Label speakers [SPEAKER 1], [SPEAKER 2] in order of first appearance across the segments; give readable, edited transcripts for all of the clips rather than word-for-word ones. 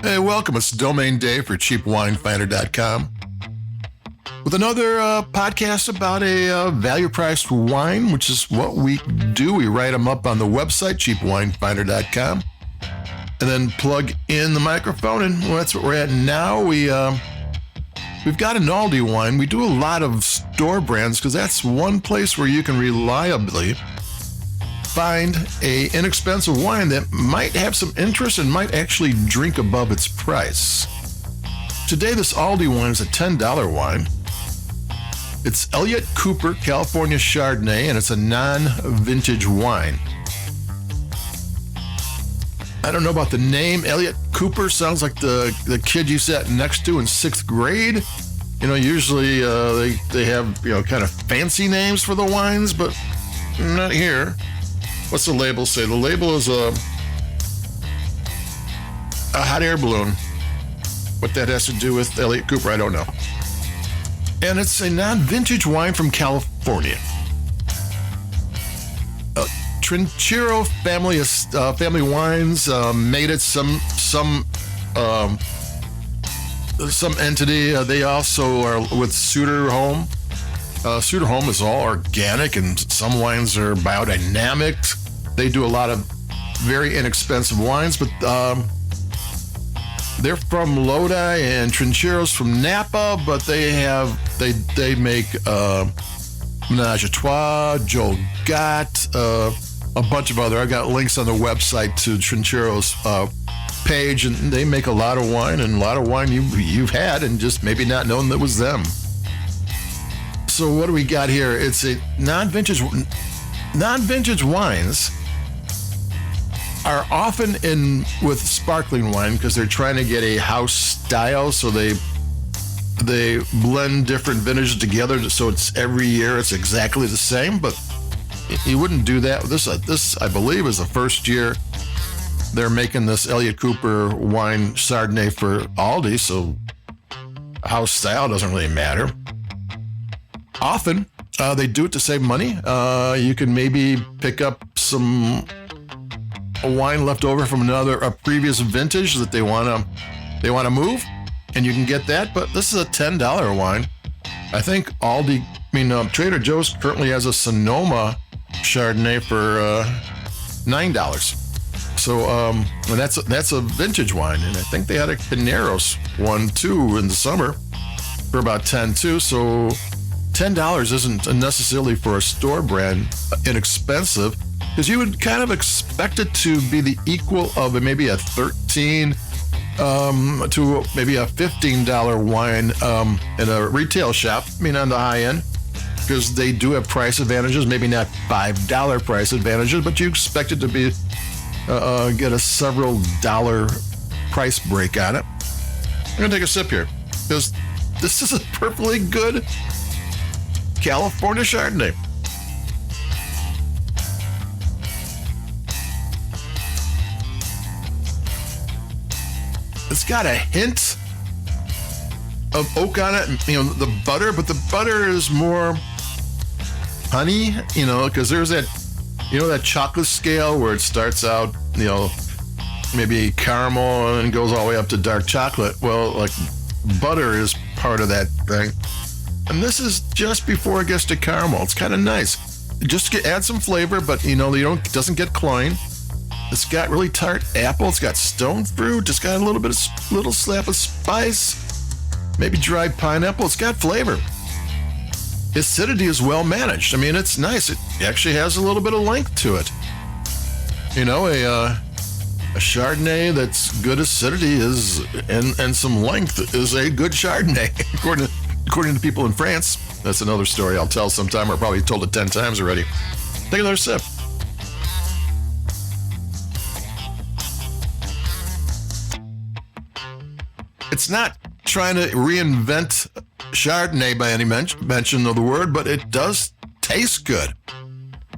[SPEAKER 1] Hey, welcome. It's Domain Day for CheapWineFinder.com with another podcast about a value-priced wine, which is what we do. We write them up on the website, CheapWineFinder.com, and then plug in the microphone, and that's what we're at now. We've got an Aldi wine. We do a lot of store brands because that's one place where you can reliably find a inexpensive wine that might have some interest and might actually drink above its price. Today, this Aldi wine is a $10 wine. It's Elliot Cooper California Chardonnay, and it's a non-vintage wine. I don't know about the name. Elliot Cooper sounds like the kid you sat next to in 6th grade. You know, usually they have, kind of fancy names for the wines, but not here. What's the label say? The label is a hot air balloon. What that has to do with Elliot Cooper, I don't know. And it's a non-vintage wine from California. Trinchero family wines made it some entity. They also are with Suter Home. Suter Home is all organic, and some wines are biodynamic. They do a lot of very inexpensive wines, but they're from Lodi, and Trinchero's from Napa, but they make Menage a Trois, Joe Gott, a bunch of other. I got links on the website to Trinchero's page, and they make a lot of wine, and a lot of wine you've had and just maybe not known that was them. So what do we got here? It's a non-vintage wines are often in with sparkling wine because they're trying to get a house style, so they blend different vintages together so it's every year it's exactly the same, but you wouldn't do that. This I believe is the first year they're making this Elliot Cooper wine Chardonnay for Aldi, so house style doesn't really matter. Often, they do it to save money. You can maybe pick up a wine left over from a previous vintage that they want to move, and you can get that. But this is a $10 wine. I think Trader Joe's currently has a Sonoma Chardonnay for $9. So, and that's a vintage wine, and I think they had a Caneros one too in the summer for about $10 too. So $10 isn't necessarily for a store brand inexpensive, because you would kind of expect it to be the equal of maybe a $13 to maybe a $15 wine in a retail shop. On the high end, because they do have price advantages, maybe not $5 price advantages, but you expect it to be get a several dollar price break on it. I'm gonna take a sip here because this is a perfectly good California Chardonnay. It's got a hint of oak on it, the butter, but the butter is more honey, because there's that, that chocolate scale where it starts out, maybe caramel and goes all the way up to dark chocolate. Well, like butter is part of that thing. And this is just before it gets to caramel. It's kind of nice. Just to add some flavor, but it doesn't get cloying. It's got really tart apple. It's got stone fruit. It's got a little slap of spice. Maybe dried pineapple. It's got flavor. Acidity is well managed. It's nice. It actually has a little bit of length to it. A Chardonnay that's good acidity is and some length is a good Chardonnay, according to people in France. That's another story I'll tell sometime, or probably told it 10 times already. Take another sip. It's not trying to reinvent Chardonnay by any mention of the word, but it does taste good.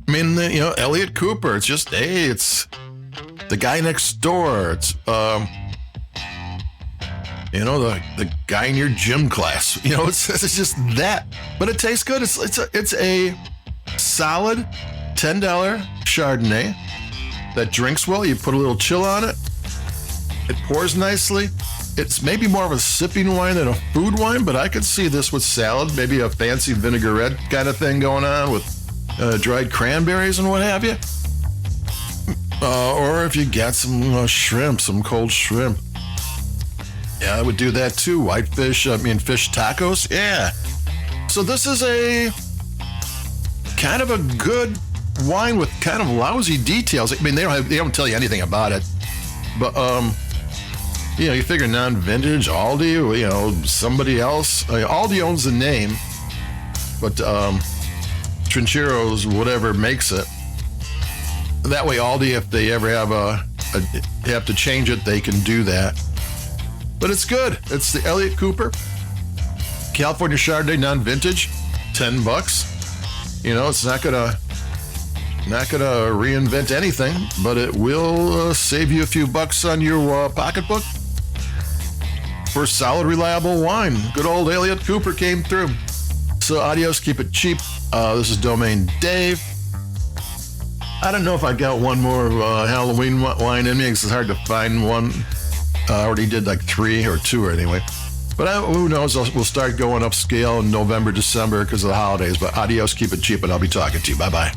[SPEAKER 1] Elliot Cooper, it's just, it's the guy next door. It's, the guy in your gym class. It's just that. But it tastes good. It's a solid $10 Chardonnay that drinks well. You put a little chill on it, It pours nicely. It's maybe more of a sipping wine than a food wine, but I could see this with salad, maybe a fancy vinaigrette kind of thing going on with dried cranberries and what have you. Or if you got some shrimp, some cold shrimp. Yeah, I would do that too. Fish tacos. Yeah. So this is a kind of a good wine with kind of lousy details. I mean, they don't tell you anything about it. But, you figure non-vintage, Aldi, somebody else. Aldi owns the name, but Trinchero's whatever makes it. That way, Aldi, if they ever have to change it, they can do that. But it's good. It's the Elliot Cooper California Chardonnay non-vintage, $10. It's not gonna reinvent anything, but it will save you a few bucks on your pocketbook for solid, reliable wine. Good old Elliot Cooper came through. So adios, keep it cheap. This is Domain Dave. I don't know if I got one more Halloween wine in me because it's hard to find one. I already did like 3 or 2 anyway. But who knows? We'll start going upscale in November, December because of the holidays. But adios, keep it cheap, and I'll be talking to you. Bye-bye.